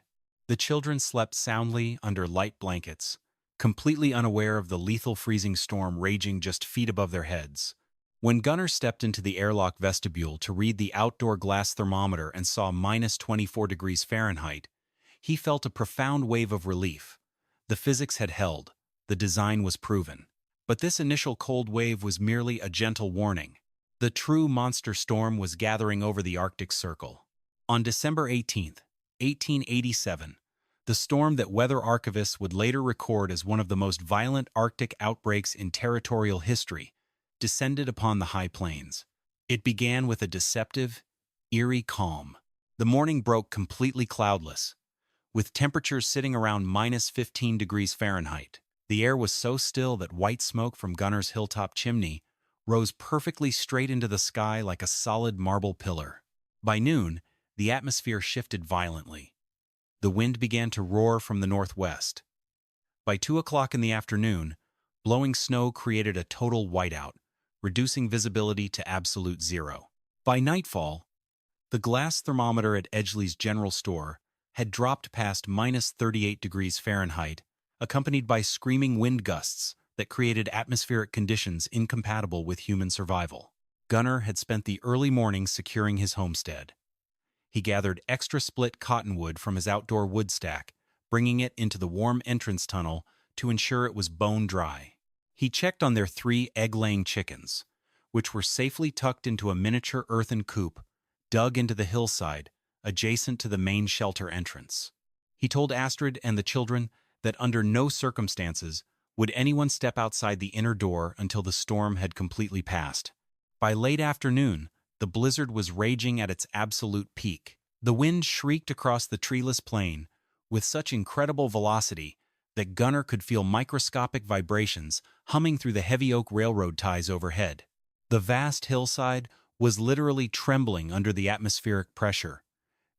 Speaker 1: The children slept soundly under light blankets, completely unaware of the lethal freezing storm raging just feet above their heads. When Gunnar stepped into the airlock vestibule to read the outdoor glass thermometer and saw minus 24 degrees Fahrenheit, he felt a profound wave of relief. The physics had held. The design was proven. But this initial cold wave was merely a gentle warning. The true monster storm was gathering over the Arctic Circle. On December 18, 1887, the storm that weather archivists would later record as one of the most violent Arctic outbreaks in territorial history descended upon the high plains. It began with a deceptive, eerie calm. The morning broke completely cloudless, with temperatures sitting around minus 15 degrees Fahrenheit. The air was so still that white smoke from Gunnar's hilltop chimney rose perfectly straight into the sky like a solid marble pillar. By noon, the atmosphere shifted violently. The wind began to roar from the northwest. By 2 o'clock in the afternoon, blowing snow created a total whiteout, reducing visibility to absolute zero. By nightfall, the glass thermometer at Edgley's General Store had dropped past minus 38 degrees Fahrenheit, accompanied by screaming wind gusts that created atmospheric conditions incompatible with human survival. Gunnar had spent the early morning securing his homestead. He gathered extra split cottonwood from his outdoor wood stack, bringing it into the warm entrance tunnel to ensure it was bone dry. He checked on their 3 egg-laying chickens, which were safely tucked into a miniature earthen coop dug into the hillside adjacent to the main shelter entrance. He told Astrid and the children that under no circumstances would anyone step outside the inner door until the storm had completely passed. By late afternoon, the blizzard was raging at its absolute peak. The wind shrieked across the treeless plain with such incredible velocity that Gunnar could feel microscopic vibrations humming through the heavy oak railroad ties overhead. The vast hillside was literally trembling under the atmospheric pressure.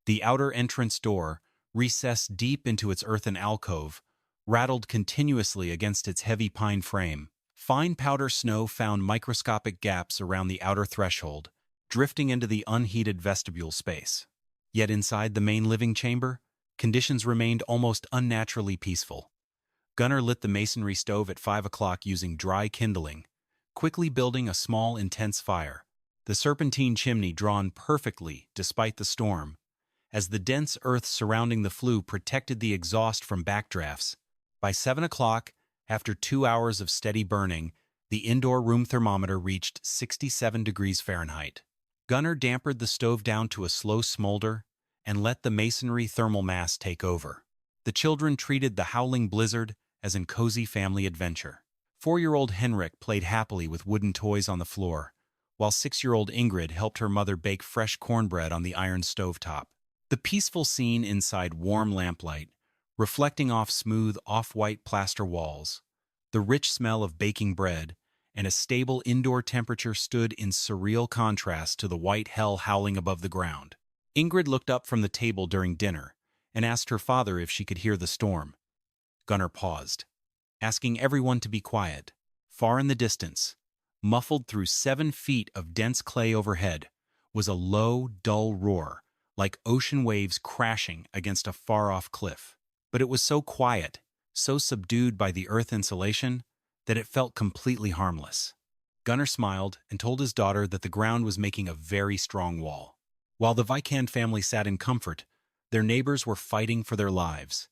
Speaker 1: The outer entrance door, recessed deep into its earthen alcove, rattled continuously against its heavy pine frame. Fine powder snow found microscopic gaps around the outer threshold, drifting into the unheated vestibule space. Yet inside the main living chamber, conditions remained almost unnaturally peaceful. Gunnar lit the masonry stove at 5 o'clock using dry kindling, quickly building a small, intense fire. The serpentine chimney drawn perfectly despite the storm, as the dense earth surrounding the flue protected the exhaust from backdrafts. By 7 o'clock, after 2 hours of steady burning, the indoor room thermometer reached 67 degrees Fahrenheit. Gunnar dampered the stove down to a slow smolder and let the masonry thermal mass take over. The children treated the howling blizzard as a cozy family adventure. 4-year-old Henrik played happily with wooden toys on the floor, while 6-year-old Ingrid helped her mother bake fresh cornbread on the iron stovetop. The peaceful scene inside warm lamplight, reflecting off smooth off-white plaster walls, the rich smell of baking bread, and a stable indoor temperature stood in surreal contrast to the white hell howling above the ground. Ingrid looked up from the table during dinner and asked her father if she could hear the storm. Gunnar paused, asking everyone to be quiet. Far in the distance, muffled through 7 feet of dense clay overhead, was a low, dull roar, like ocean waves crashing against a far-off cliff. But it was so quiet, so subdued by the earth insulation, that it felt completely harmless. Gunnar smiled and told his daughter that the ground was making a very strong wall. While the Vikand family sat in comfort, their neighbors were fighting for their lives.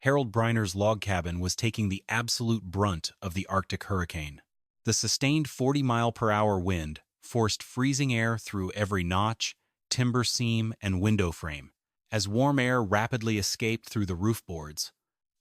Speaker 1: Harold Breiner's log cabin was taking the absolute brunt of the Arctic hurricane. The sustained 40-mile-per-hour wind forced freezing air through every notch, timber seam, and window frame. As warm air rapidly escaped through the roof boards,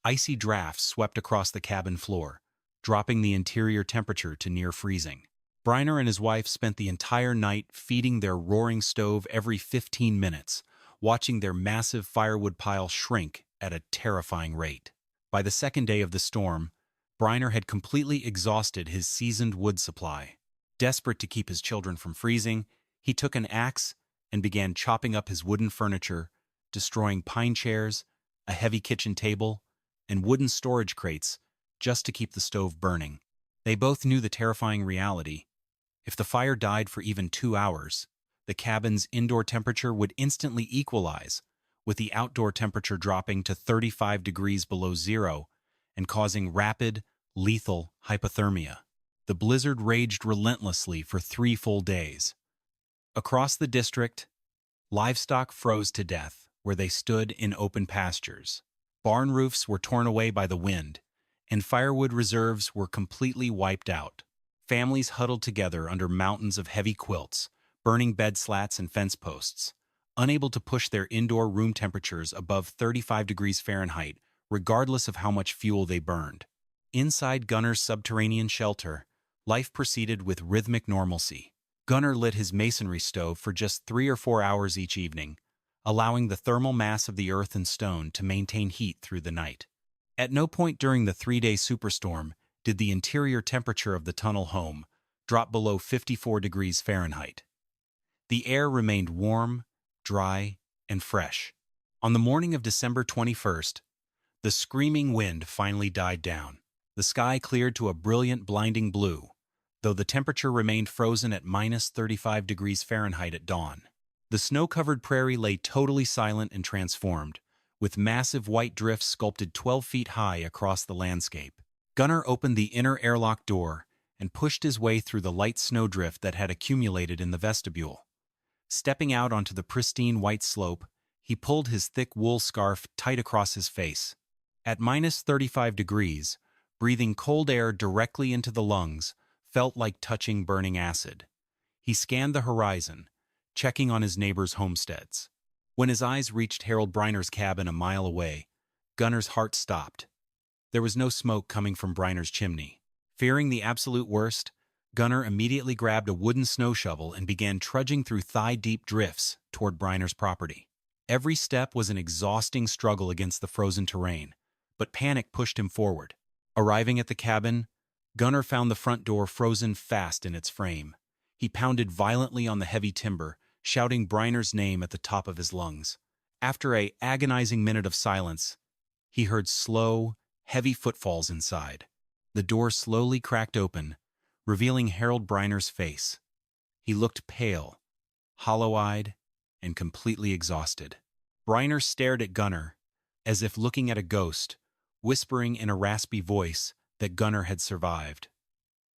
Speaker 1: icy drafts swept across the cabin floor, dropping the interior temperature to near freezing. Breiner and his wife spent the entire night feeding their roaring stove every 15 minutes, watching their massive firewood pile shrink at a terrifying rate. By the second day of the storm, Breiner had completely exhausted his seasoned wood supply. Desperate to keep his children from freezing, he took an axe and began chopping up his wooden furniture, destroying pine chairs, a heavy kitchen table, and wooden storage crates just to keep the stove burning. They both knew the terrifying reality. If the fire died for even 2 hours, the cabin's indoor temperature would instantly equalize, with the outdoor temperature dropping to 35 degrees below zero and causing rapid, lethal hypothermia. The blizzard raged relentlessly for 3 full days. Across the district, livestock froze to death where they stood in open pastures. Barn roofs were torn away by the wind, and firewood reserves were completely wiped out. Families huddled together under mountains of heavy quilts, burning bed slats and fence posts, unable to push their indoor room temperatures above 35 degrees Fahrenheit, regardless of how much fuel they burned. Inside Gunnar's subterranean shelter, life proceeded with rhythmic normalcy. Gunnar lit his masonry stove for just 3 or 4 hours each evening, allowing the thermal mass of the earth and stone to maintain heat through the night. At no point during the 3-day superstorm did the interior temperature of the tunnel home drop below 54 degrees Fahrenheit. The air remained warm, dry, and fresh. On the morning of December 21st, the screaming wind finally died down. The sky cleared to a brilliant, blinding blue, though the temperature remained frozen at -35 degrees Fahrenheit at dawn. The snow-covered prairie lay totally silent and transformed, with massive white drifts sculpted 12 feet high across the landscape. Gunnar opened the inner airlock door and pushed his way through the light snowdrift that had accumulated in the vestibule. Stepping out onto the pristine white slope, he pulled his thick wool scarf tight across his face. At -35 degrees, breathing cold air directly into the lungs felt like touching burning acid. He scanned the horizon, checking on his neighbors' homesteads. When his eyes reached Harold Briner's cabin a mile away, Gunnar's heart stopped. There was no smoke coming from Briner's chimney. Fearing the absolute worst, Gunnar immediately grabbed a wooden snow shovel and began trudging through thigh-deep drifts toward Briner's property. Every step was an exhausting struggle against the frozen terrain, but panic pushed him forward. Arriving at the cabin, Gunnar found the front door frozen fast in its frame. He pounded violently on the heavy timber, shouting Briner's name at the top of his lungs. After an agonizing minute of silence, he heard slow, heavy footfalls inside. The door slowly cracked open, revealing Harold Briner's face. He looked pale, hollow-eyed, and completely exhausted. Briner stared at Gunnar, as if looking at a ghost, whispering in a raspy voice that Gunnar had survived.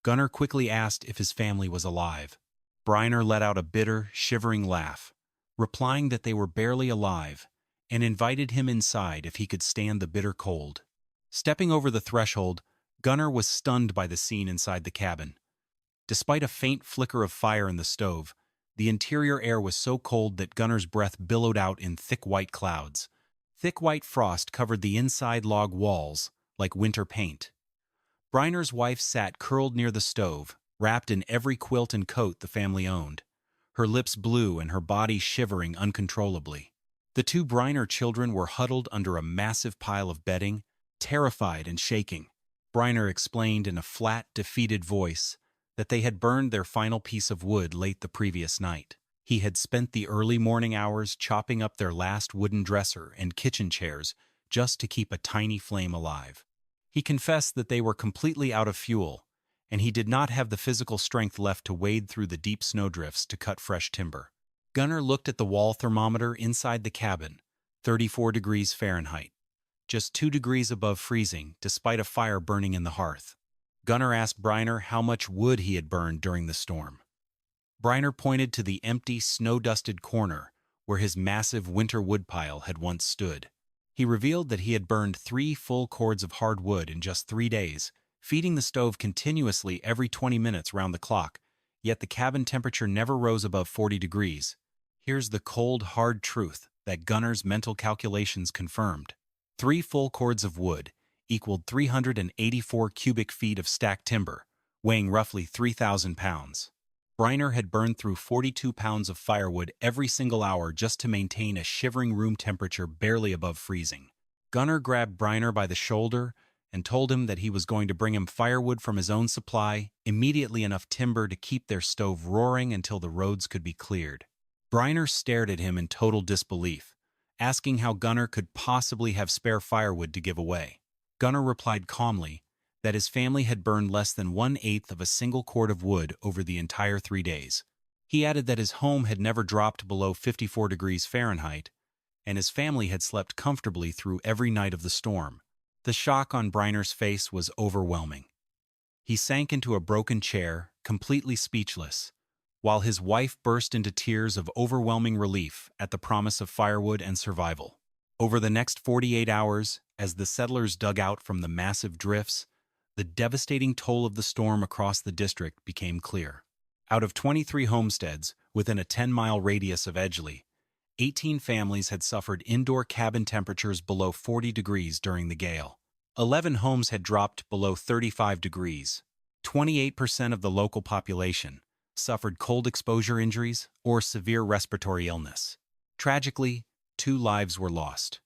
Speaker 1: Gunnar quickly asked if his family was alive. Briner let out a bitter, shivering laugh, replying that they were barely alive, and invited him inside if he could stand the bitter cold. Stepping over the threshold, Gunnar was stunned by the scene inside the cabin. Despite a faint flicker of fire in the stove, the interior air was so cold that Gunnar's breath billowed out in thick white clouds. Thick white frost covered the inside log walls like winter paint. Briner's wife sat curled near the stove, wrapped in every quilt and coat the family owned, her lips blue and her body shivering uncontrollably. The two Briner children were huddled under a massive pile of bedding, terrified and shaking. Briner explained in a flat, defeated voice that they had burned their final piece of wood late the previous night. He had spent the early morning hours chopping up their last wooden dresser and kitchen chairs just to keep a tiny flame alive. He confessed that they were completely out of fuel, and he did not have the physical strength left to wade through the deep snowdrifts to cut fresh timber. Gunnar looked at the wall thermometer inside the cabin, 34 degrees Fahrenheit, just 2 degrees above freezing despite a fire burning in the hearth. Gunnar asked Briner how much wood he had burned during the storm. Briner pointed to the empty, snow-dusted corner where his massive winter woodpile had once stood. He revealed that he had burned 3 full cords of hard wood in just 3 days, feeding the stove continuously every 20 minutes round the clock, yet the cabin temperature never rose above 40 degrees. Here's the cold, hard truth that Gunnar's mental calculations confirmed. 3 full cords of wood equaled 384 cubic feet of stacked timber, weighing roughly 3,000 pounds. Briner had burned through 42 pounds of firewood every single hour just to maintain a shivering room temperature barely above freezing. Gunnar grabbed Briner by the shoulder and told him that he was going to bring him firewood from his own supply, immediately enough timber to keep their stove roaring until the roads could be cleared. Briner stared at him in total disbelief, asking how Gunnar could possibly have spare firewood to give away. Gunnar replied calmly that his family had burned less than 1/8 of a single cord of wood over the entire 3 days. He added that his home had never dropped below 54 degrees Fahrenheit, and his family had slept comfortably through every night of the storm. The shock on Briner's face was overwhelming. He sank into a broken chair, completely speechless, while his wife burst into tears of overwhelming relief at the promise of firewood and survival. Over the next 48 hours, as the settlers dug out from the massive drifts, the devastating toll of the storm across the district became clear. Out of 23 homesteads within a 10-mile radius of Edgeley, 18 families had suffered indoor cabin temperatures below 40 degrees during the gale. 11 homes had dropped below 35 degrees. 28% of the local population suffered cold exposure injuries or severe respiratory illness. Tragically, 2 lives were lost.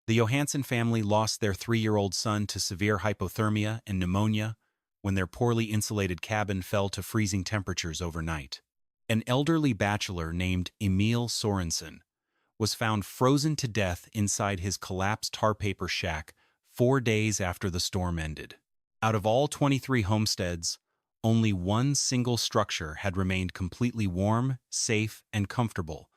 Speaker 1: The Johansson family lost their 3-year-old son to severe hypothermia and pneumonia when their poorly insulated cabin fell to freezing temperatures overnight. An elderly bachelor named Emil Sorensen was found frozen to death inside his collapsed tar paper shack 4 days after the storm ended. Out of all 23 homesteads, only one single structure had remained completely warm, safe, and comfortable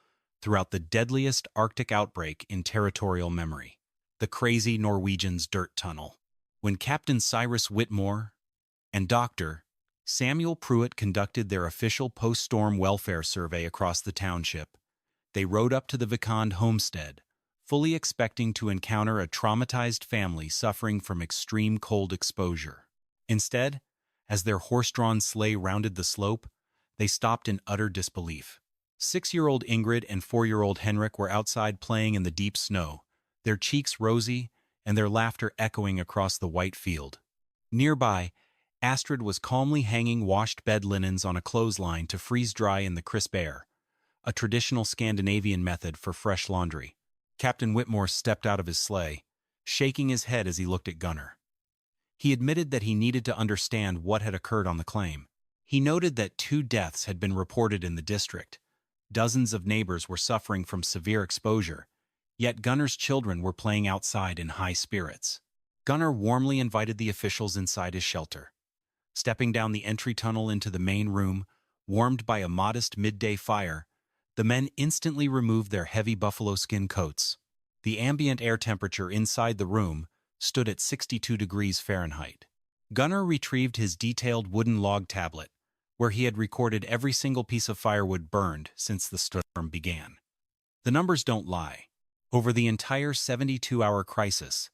Speaker 1: throughout the deadliest Arctic outbreak in territorial memory: the crazy Norwegian's dirt tunnel. When Captain Cyrus Whitmore and Dr. Samuel Pruitt conducted their official post-storm welfare survey across the township, they rode up to the Vikand homestead, fully expecting to encounter a traumatized family suffering from extreme cold exposure. Instead, as their horse-drawn sleigh rounded the slope, they stopped in utter disbelief. 6-year-old Ingrid and 4-year-old Henrik were outside playing in the deep snow, their cheeks rosy and their laughter echoing across the white field. Nearby, Astrid was calmly hanging washed bed linens on a clothesline to freeze dry in the crisp air, a traditional Scandinavian method for fresh laundry. Captain Whitmore stepped out of his sleigh, shaking his head as he looked at Gunnar. He admitted that he needed to understand what had occurred on the claim. He noted that 2 deaths had been reported in the district. Dozens of neighbors were suffering from severe exposure, yet Gunnar's children were playing outside in high spirits. Gunnar warmly invited the officials inside his shelter. Stepping down the entry tunnel into the main room, warmed by a modest midday fire, the men instantly removed their heavy buffalo skin coats. The ambient air temperature inside the room stood at 62 degrees Fahrenheit. Gunnar retrieved his detailed wooden log tablet, where he had recorded every single piece of firewood burned since the storm began. The numbers don't lie. Over the entire 72-hour crisis,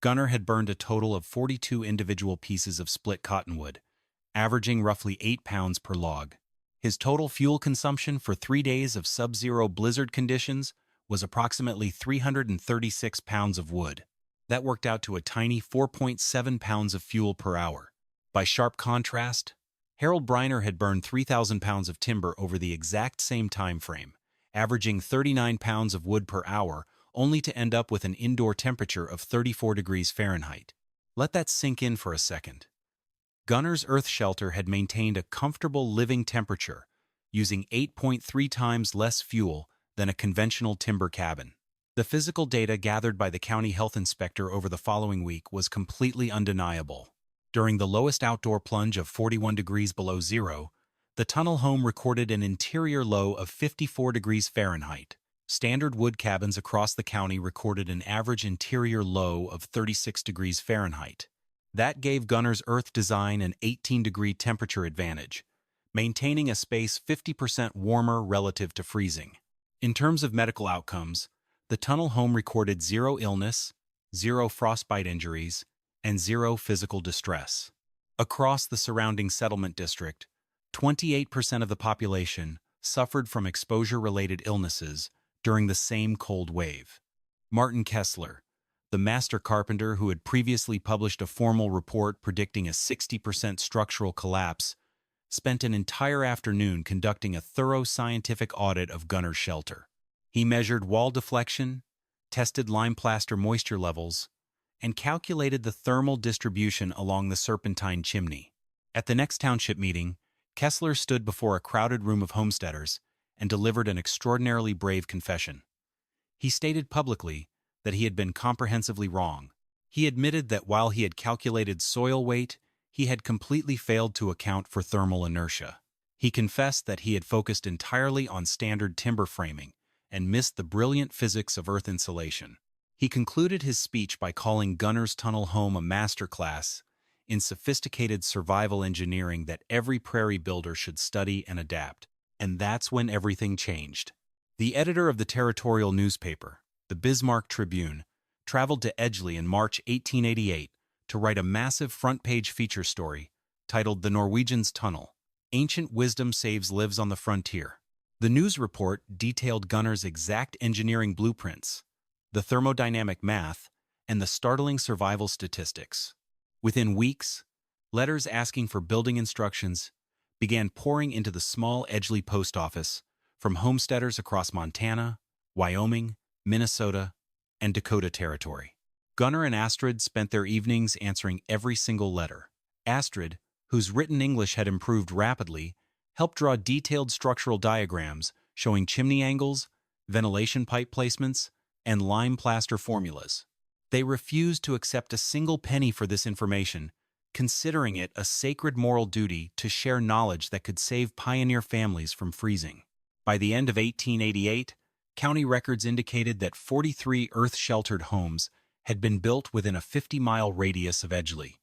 Speaker 1: Gunnar had burned a total of 42 individual pieces of split cottonwood, averaging roughly 8 pounds per log. His total fuel consumption for 3 days of sub-zero blizzard conditions was approximately 336 pounds of wood. That worked out to a tiny 4.7 pounds of fuel per hour. By sharp contrast, Harold Briner had burned 3,000 pounds of timber over the exact same time frame, averaging 39 pounds of wood per hour, only to end up with an indoor temperature of 34 degrees Fahrenheit. Let that sink in for a second. Gunnar's earth shelter had maintained a comfortable living temperature, using 8.3 times less fuel than a conventional timber cabin. The physical data gathered by the county health inspector over the following week was completely undeniable. During the lowest outdoor plunge of 41 degrees below zero, the tunnel home recorded an interior low of 54 degrees Fahrenheit. Standard wood cabins across the county recorded an average interior low of 36 degrees Fahrenheit. That gave Gunnar's earth design an 18-degree temperature advantage, maintaining a space 50% warmer relative to freezing. In terms of medical outcomes, the tunnel home recorded 0 illness, 0 frostbite injuries, and 0 physical distress. Across the surrounding settlement district, 28% of the population suffered from exposure-related illnesses during the same cold wave. Martin Kessler, the master carpenter who had previously published a formal report predicting a 60% structural collapse, spent an entire afternoon conducting a thorough scientific audit of Gunnar's shelter. He measured wall deflection, tested lime plaster moisture levels, and calculated the thermal distribution along the serpentine chimney. At the next township meeting, Kessler stood before a crowded room of homesteaders and delivered an extraordinarily brave confession. He stated publicly that he had been comprehensively wrong. He admitted that while he had calculated soil weight, he had completely failed to account for thermal inertia. He confessed that he had focused entirely on standard timber framing and missed the brilliant physics of earth insulation. He concluded his speech by calling Gunnar's tunnel home a masterclass in sophisticated survival engineering that every prairie builder should study and adapt. And that's when everything changed. The editor of the territorial newspaper, the Bismarck Tribune, traveled to Edgeley in March 1888 to write a massive front-page feature story titled The Norwegian's Tunnel: Ancient Wisdom Saves Lives on the Frontier. The news report detailed Gunnar's exact engineering blueprints, the thermodynamic math, and the startling survival statistics. Within weeks, letters asking for building instructions began pouring into the small Edgeley post office from homesteaders across Montana, Wyoming, Minnesota, and Dakota Territory. Gunnar and Astrid spent their evenings answering every single letter. Astrid, whose written English had improved rapidly, helped draw detailed structural diagrams showing chimney angles, ventilation pipe placements, and lime plaster formulas. They refused to accept a single penny for this information, considering it a sacred moral duty to share knowledge that could save pioneer families from freezing. By the end of 1888, county records indicated that 43 earth-sheltered homes had been built within a 50-mile radius of Edgeley.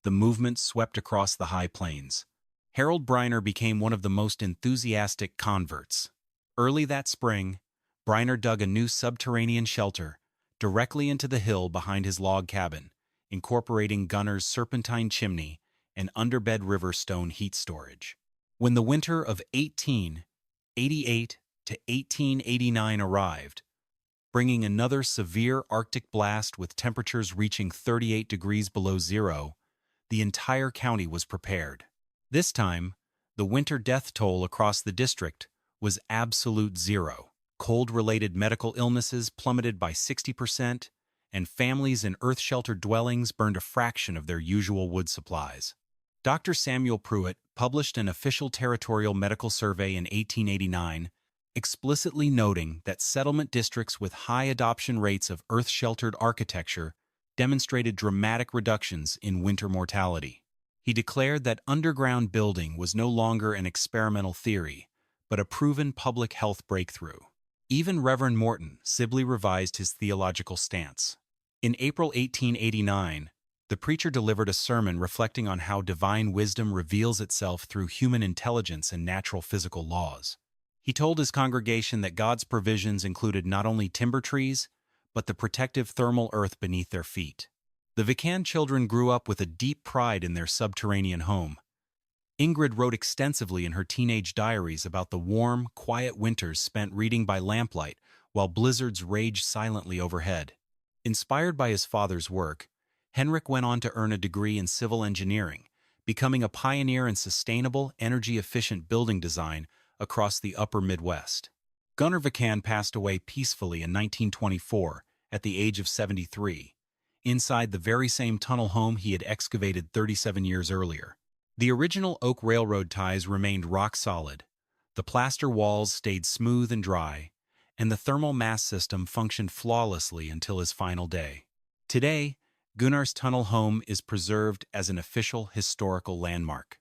Speaker 1: The movement swept across the high plains. Harold Briner became one of the most enthusiastic converts. Early that spring, Briner dug a new subterranean shelter directly into the hill behind his log cabin, incorporating Gunnar's serpentine chimney and underbed river stone heat storage. When the winter of 1888 to 1889 arrived, bringing another severe Arctic blast with temperatures reaching 38 degrees below zero, the entire county was prepared. This time, the winter death toll across the district was absolute zero. Cold-related medical illnesses plummeted by 60%, and families in earth-sheltered dwellings burned a fraction of their usual wood supplies. Dr. Samuel Pruitt published an official territorial medical survey in 1889, explicitly noting that settlement districts with high adoption rates of earth-sheltered architecture demonstrated dramatic reductions in winter mortality. He declared that underground building was no longer an experimental theory, but a proven public health breakthrough. Even Reverend Morton Sibley revised his theological stance. In April 1889, the preacher delivered a sermon reflecting on how divine wisdom reveals itself through human intelligence and natural physical laws. He told his congregation that God's provisions included not only timber trees, but the protective thermal earth beneath their feet. The Vikand children grew up with a deep pride in their subterranean home. Ingrid wrote extensively in her teenage diaries about the warm, quiet winters spent reading by lamplight while blizzards raged silently overhead. Inspired by his father's work, Henrik went on to earn a degree in civil engineering, becoming a pioneer in sustainable, energy-efficient building design across the upper Midwest. Gunnar Vikand passed away peacefully in 1924 at the age of 73, inside the very same tunnel home he had excavated 37 years earlier. The original oak railroad ties remained rock solid, the plaster walls stayed smooth and dry, and the thermal mass system functioned flawlessly until his final day. Today, Gunnar's tunnel home is preserved as an official historical landmark.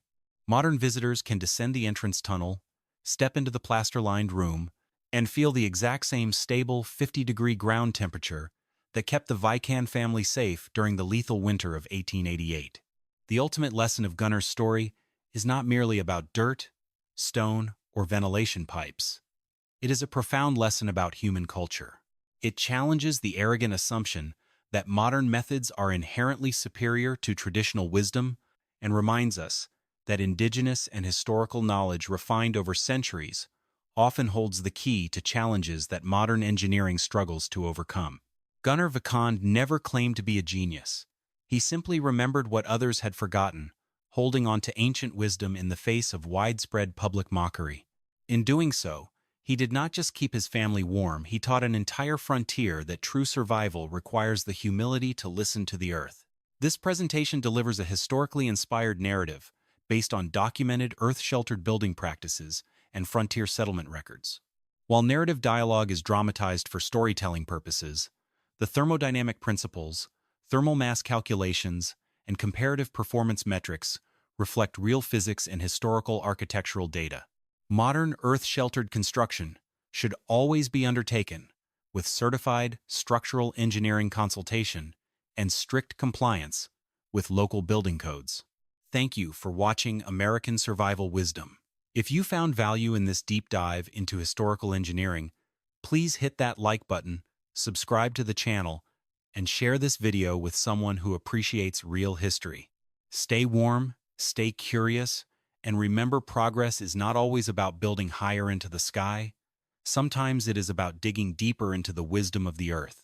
Speaker 1: Modern visitors can descend the entrance tunnel, step into the plaster-lined room, and feel the exact same stable 50-degree ground temperature that kept the Vikand family safe during the lethal winter of 1888. The ultimate lesson of Gunnar's story is not merely about dirt, stone, or ventilation pipes. It is a profound lesson about human culture. It challenges the arrogant assumption that modern methods are inherently superior to traditional wisdom and reminds us that indigenous and historical knowledge refined over centuries often holds the key to challenges that modern engineering struggles to overcome. Gunnar Vikand never claimed to be a genius. He simply remembered what others had forgotten, holding on to ancient wisdom in the face of widespread public mockery. In doing so, he did not just keep his family warm, he taught an entire frontier that true survival requires the humility to listen to the earth. This presentation delivers a historically inspired narrative based on documented earth-sheltered building practices and frontier settlement records. While narrative dialogue is dramatized for storytelling purposes, the thermodynamic principles, thermal mass calculations, and comparative performance metrics reflect real physics and historical architectural data. Modern earth-sheltered construction should always be undertaken with certified structural engineering consultation and strict compliance with local building codes. Thank you for watching American Survival Wisdom. If you found value in this deep dive into historical engineering, please hit that like button, subscribe to the channel, and share this video with someone who appreciates real history. Stay warm, stay curious, and remember, progress is not always about building higher into the sky. Sometimes it is about digging deeper into the wisdom of the earth.